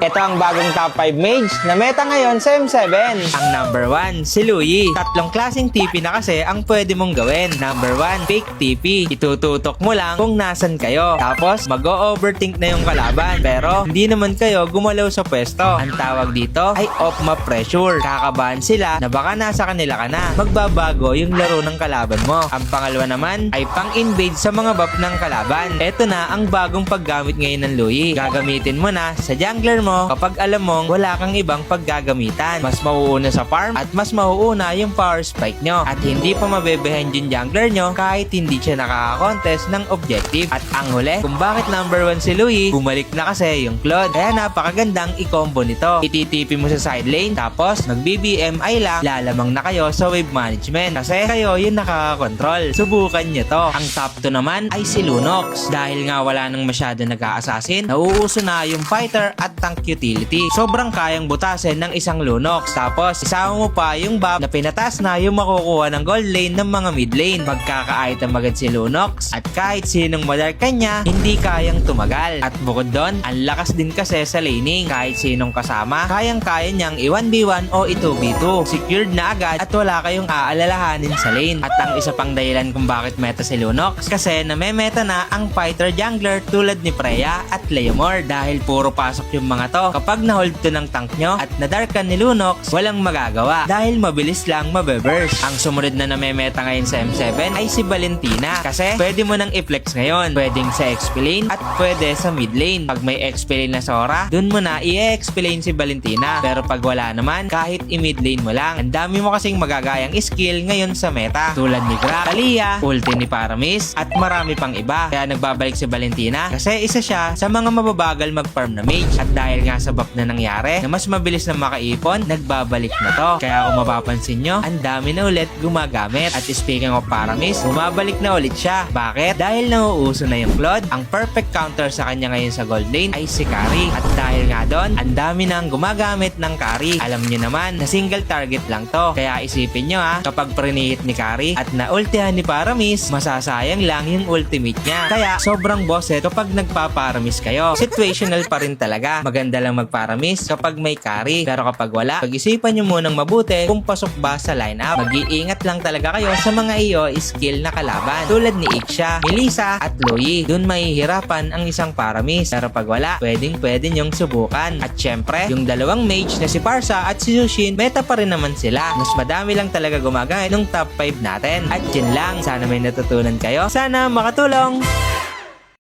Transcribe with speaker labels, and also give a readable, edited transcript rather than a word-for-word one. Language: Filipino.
Speaker 1: Ito ang bagong top 5 mage na meta ngayon sa M7.
Speaker 2: Ang number 1, si Louie. Tatlong klaseng TP na kasi ang pwede mong gawin. Number 1, fake TP. Itututok mo lang kung nasan kayo. Tapos, mag-o-overthink na yung kalaban. Pero, hindi naman kayo gumalaw sa pwesto. Ang tawag dito ay off-map pressure. Kakabahan sila na baka nasa kanila ka na. Magbabago yung laro ng kalaban mo. Ang pangalawa naman ay pang-invade sa mga buff ng kalaban. Ito na ang bagong paggamit ngayon ng Louie. Gagamitin mo na sa jungler mo kapag alam mong wala kang ibang paggagamitan. Mas mauuna sa farm at mas mauuna yung power spike nyo. At hindi pa mabebehind yung jungler nyo kahit hindi siya nakaka-contest ng objective. At ang huli, kung bakit number 1 si Louie, bumalik na kasi yung Claude. Kaya napakagandang i-combo nito. Ititipi mo sa side lane, tapos mag-BBMI lang, lalamang na kayo sa wave management. Kasi kayo yung nakaka-control. Subukan nyo to. Ang top 2 naman ay si Lunox. Dahil nga wala nang masyado nag-a-assassin, nauuso na yung fighter at tank utility. Sobrang kayang butasin ng isang Lunox. Tapos, isama mo pa yung buff na pinatas na yung makukuha ng gold lane ng mga mid lane. Magkaka-item agad si Lunox at kahit sinong madark kanya, hindi kayang tumagal. At bukod doon, ang lakas din kasi sa laning. Kahit sinong kasama, kayang-kaya niyang i-1v1 o i-2v2. Secured na agad at wala kayong aalalahanin sa lane. At ang isa pang dahilan kung bakit meta si Lunox, kasi namemeta na ang fighter jungler tulad ni Freya at Leomord. Dahil puro pasok yung mga to. Kapag na-hold to ng tank nyo at nadarkan ni Lunox, walang magagawa dahil mabilis lang mabeburst. Ang sumunod na namemeta ngayon sa M7 ay si Valentina kasi pwede mo nang i-flex ngayon. Pwedeng sa XP lane at pwede sa mid lane. Pag may XP lane na Sora, dun mo na i-XP lane si Valentina. Pero pag wala naman, kahit i-mid lane mo lang. Ang dami mo kasing magagayang skill ngayon sa meta. Tulad ni Gra, Talia, ulti ni Paramis at marami pang iba. Kaya nagbabalik si Valentina kasi isa siya sa mga mababagal mag-farm na mage. At dahil nga sa buff na nangyari na mas mabilis na makaipon, nagbabalik na to. Kaya kung mapapansin nyo, ang dami na ulit gumagamit. At speaking of Paramis, bumabalik na ulit siya. Bakit? Dahil nauuso na yung Claude, ang perfect counter sa kanya ngayon sa gold lane ay si Carry. At dahil nga doon, ang dami nang gumagamit ng Carry. Alam nyo naman na single target lang to. Kaya isipin nyo kapag prinihit ni Carry at na-ultihan ni Paramis, masasayang lang yung ultimate niya. Kaya sobrang bosset kapag nagpaparamis kayo. Situational pa rin talaga. Maganda lang magparamis kapag may carry. Pero kapag wala, pag-isipan nyo munang mabuti kung pasok ba sa lineup. Mag-iingat lang talaga kayo sa mga iyo skill na kalaban. Tulad ni Ixia, Melissa at Louie. Dun mahihirapan ang isang paramis. Pero pag wala, pwede nyong subukan. At syempre, yung dalawang mage na si Parsa at si Zushin, meta pa rin naman sila. Mas madami lang talaga gumagamit ng top 5 natin. At yun lang. Sana may natutunan kayo. Sana makatulong.